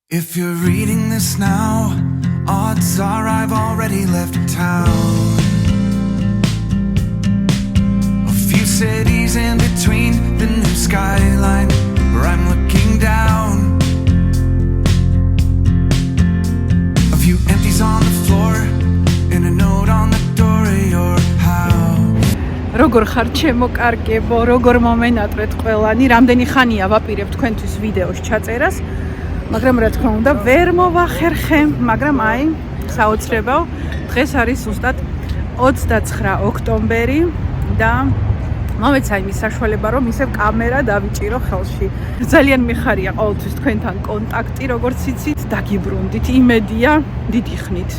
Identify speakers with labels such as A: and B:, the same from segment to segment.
A: If you're reading this now, odds are I've already left town. A few cities in between the new skyline where I'm looking down. A few empties on the floor and a note on the door of your house.
B: როგორ ხარ ჩემო კარგებო, როგორ მომენატრეთ ყველანი, რამდენი ხანია ვაპირებ თქვენთვის ვიდეოს ჩაწერას. მაგრამ რა თქმა უნდა ვერ მოვახერხე, მაგრამ აი საოცრებო დღეს არის ზუსტად 29 ოქტომბერი და მომეცა იმის საშუალება რომ ისევ კამერა დავიჭირო ხელში. ძალიან მიხარია ყოველთვის თქვენთან კონტაქტი, როგორც იცით, დაგიბრუნდით, იმედია დიდი ხნით.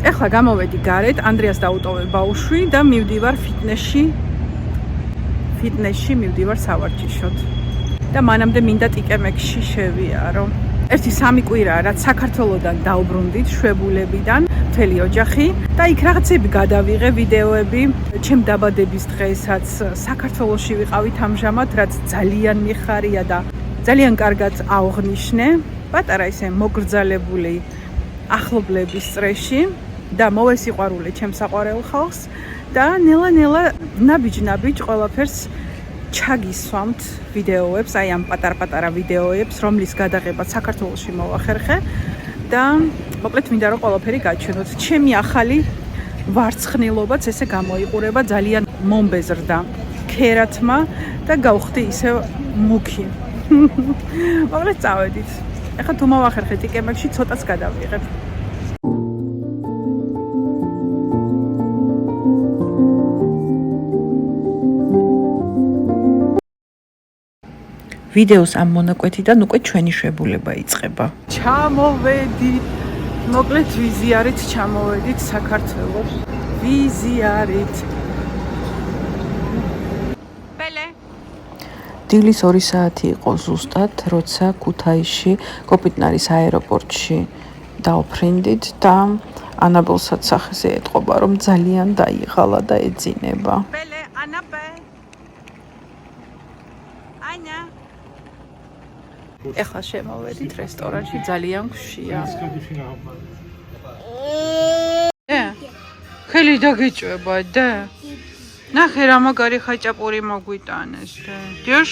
B: ეხლა გამოვედი გარეთ, ანდრიას დაუტოვე ბაუშვი და მივდივარ ფიტნესში მივდივარ სავარჯიშოდ. და მანამდე მინდა ტიკემექსში შევიარო. ერთი 3 კვირაა რაც საქართველოდან დავბრუნდით შვებულებიდან, მთელი ოჯახი და იქ რაღაცები გადავიღე ვიდეოები. ჩემ დაბადების დღესაც საქართველოში ვიყავით ამჟამად, რაც ძალიან მიხარია და ძალიან კარგად აღვნიშნე. პატარა ისე მოგრძალებული ახლობლების წრეში და მოვესიყვარულე ჩემ საყვარელ ხალხს და ნელა-ნელა ნაბიჯ ყველაფერს ჩაგისვამთ ვიდეოებს, აი ამ პატარ-პატარა ვიდეოებს, რომლის გადაღება საქართველოში მოვახერხე და მოკლედ მინდა რომ ყველაფერი გაჩვენოთ. ჩემი ახალი ვარცხნილობაც ესე გამოიყურება, ძალიან მომბეზრდა ქერათმა და გავხდი ისე მუქი. მოკლედ წავედით. ეხლა თუ მოვახერხე ტიკემექსში ცოტაც გადავიღებ. ვიდეოს ამ მონაკვეთიდან უკვე ჩვენი შვებულება იწყება. ჩამოვედით, მოკლედ ვიზიარით ჩამოვედით საქართველოს. ვიზიარით. ბელე. დილის 2 საათი იყო ზუსტად, როცა ქუთაისში კოპიტნარის აეროპორტში დავფრინდით და ანაბელსაც სახეზე ეტყობა, რომ ძალიან დაიღალა და ეძინება. ბელე, ანაბე. ანა ეხლა შემოვედით რესტორანში, ძალიან გვშია. ხელი დაგეჭვება და ნახე რა მაგარი ხაჭაპური მოგვიტანეს და დიოშ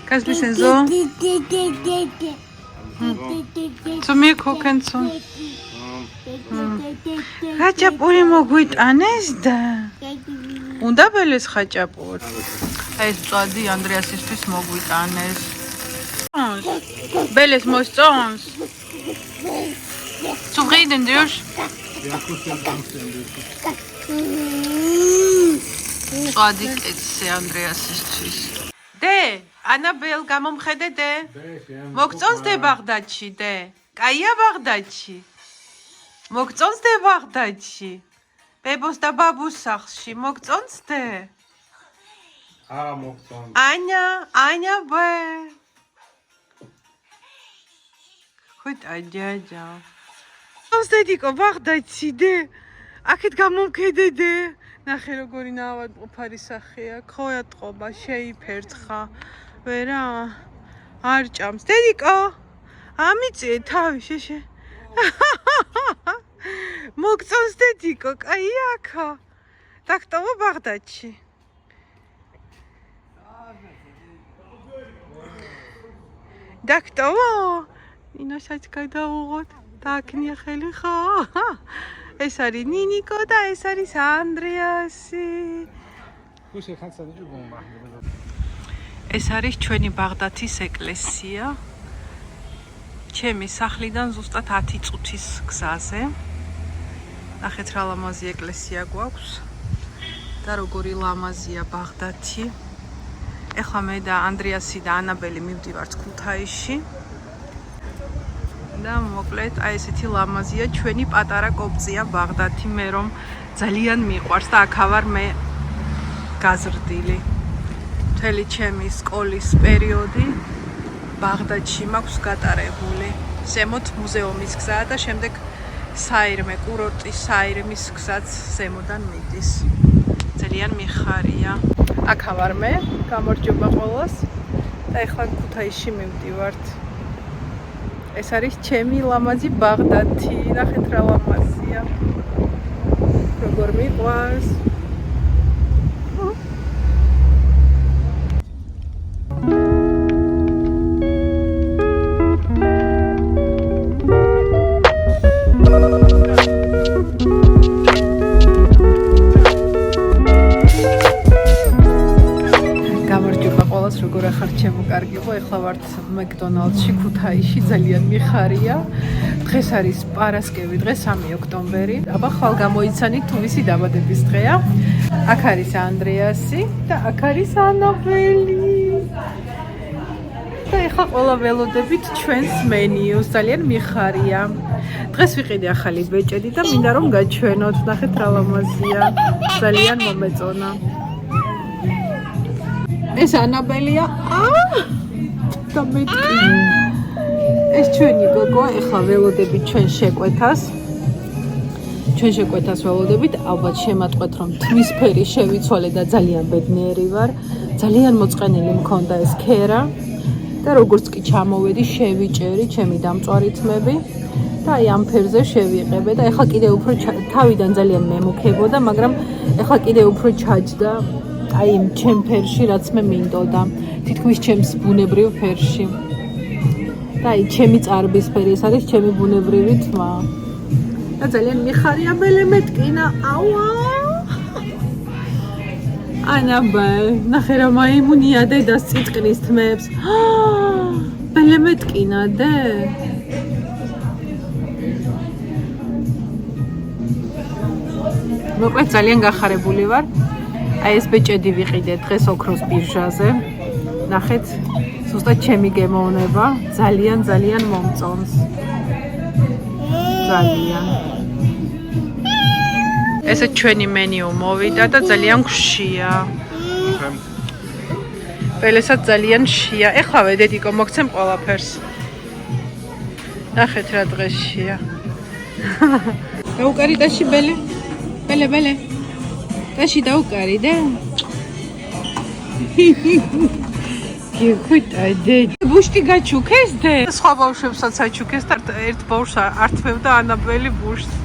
B: Kannst ein bisschen so? Zu mir gucken zu. ხაჭაპური მოგვიტანეს და უნდა ბელეს ხაჭაპური. ეს წვადი ანდრეასისთვის მოგვიტანეს. ბელეს მოსწონს. Zufrieden, Dirsch?
C: Ja, gut, dann danke dir.
B: წვადი კეთზე ანდრეასისთვის. დე, ანაბელ გამომხედე დე? მოგწონს დე ბაღდადში დე? კაია ბაღდადში? მოგწონს დე ბაღდადში? ბებოს და ბაბუს სახლში მოგწონს დე?
C: არა მოგწონს.
B: ანა ბე. ხუთ აჯაჯა. მოგწონს დედიკო ბაღდადში დე? აქეთ გამომხედე დე? ნახე როგორი ნავადმყოფარი სახეა, ქოატყობა, შეიფერცხა. ვერა არ ჭამს. დედიკო, ამიწიე თავი შეშე. მოგწონს დედიკო, კაი აქა. დაქტოვა ბაღდადში. დაქტოვა? ინოსაც გადავუღოთ. დააქნია ხელი ხო? ეს არის ნინიკო და ეს არის ანდრეასი. ეს არის ჩვენი ბაღდათის ეკლესია. ჩემი სახლიდან ზუსტად 10 წუთის გზაზე. ნახეთ რა ლამაზი ეკლესია გვაქვს და როგორი ლამაზია ბაღდათი. ეხლა მე და ანდრეასი და ანაბელი მივდივართ ქუთაისში. და მოკლედ აი ესეთი ლამაზია ჩვენი პატარა კოპწია ბაღდათი, მე რომ ძალიან მიყვარს და აქ ვარ მე გაზრდილი. მთელი ჩემი სკოლის პერიოდი ბაღდათში მაქვს გატარებული. ზემოთ მუზეუმის გზაა და შემდეგ საირმე კურორტის საირმის გზაც ზემოდან მიდის. ძალიან მიხარია. აქ ვარ მე, გამარჯობა ყველას. და ეხლა ქუთაისში მივდივართ. ეს არის ჩემი ლამაზი ბაღდათი. ნახეთ რა ლამაზია. როგორ მიყვარს. როგორ ახარ ჩემო კარგიყო, ეხლა ვართ მაკდონალდსში ქუთაისში, ძალიან მიხარია. დღეს არის პარასკევი, დღეს 3 ოქტომბერი. აბა ხვალ გამოიცანით თუ ვისი დაბადების დღეა. აქ არის ანდრეასი და აქ არის ანაბელი. და ეხლა ყველა ველოდებით ჩვენს მენიუს, ძალიან მიხარია. დღეს ვიყიდე ახალი ბეჭედი და მინდა რომ გაჩვენოთ, ნახეთ რა ლამაზია. ძალიან მომეწონა. ეს ანაბელია. და მეთქი. ეს ჩვენი გოგოა, ეხლა ველოდებით ჩვენ შეკვეთას. ჩვენ შეკვეთას ველოდებით, ალბათ შემატყვეთ რომ თვისფერი შევიცვალე და ძალიან ბედნიერი ვარ. ძალიან მოწყენილი მქონდა ეს ქერა და როგორც კი ჩამოვედი, შევიჭერი ჩემი დამწვარი თმები და აი ამ ფერზე შევიყებე და ეხლა კიდე უფრო თავიდან ძალიან მემუქებოდა, მაგრამ ეხლა კიდე უფრო ჩაჯდა. აი ჩემ ფერში რაც მე მინდოდა თითქმის ჩემს ბუნებრივ ფერში და აი ჩემი წარბის ფერი ეს არის ჩემი ბუნებრივი თმა და ძალიან მიხარია ბელე მეტკინა აუა ანაბელ ნახე რა მაიმუნია დედას წიტყნის თმებს ბელე მეტკინა დე მოკლედ ძალიან გახარებული ვარ აი ეს ბეჭედი ვიყიდე დღეს ოქროს ბირჟაზე. ნახეთ, ზუსტად ჩემი გემოვნება, ძალიან მომწონს. ძალიან. ესე ჩვენი მენიუ მოვიდა და ძალიან გშია. ბელესაც ძალიან შია. ეხლავე დედიკო მოგცემ ყველაფერს. ნახეთ რა დღესშია. დაუკარი დაში ბელე. ბელე. Dashi daukari de. Გიხვიტა დე. ბუშტი გაჩუქეს დე. სხვა ბავშვებსაც აჩუქეს და ერთ ბავშვს ართმევდა ანაბელი ბუშტს.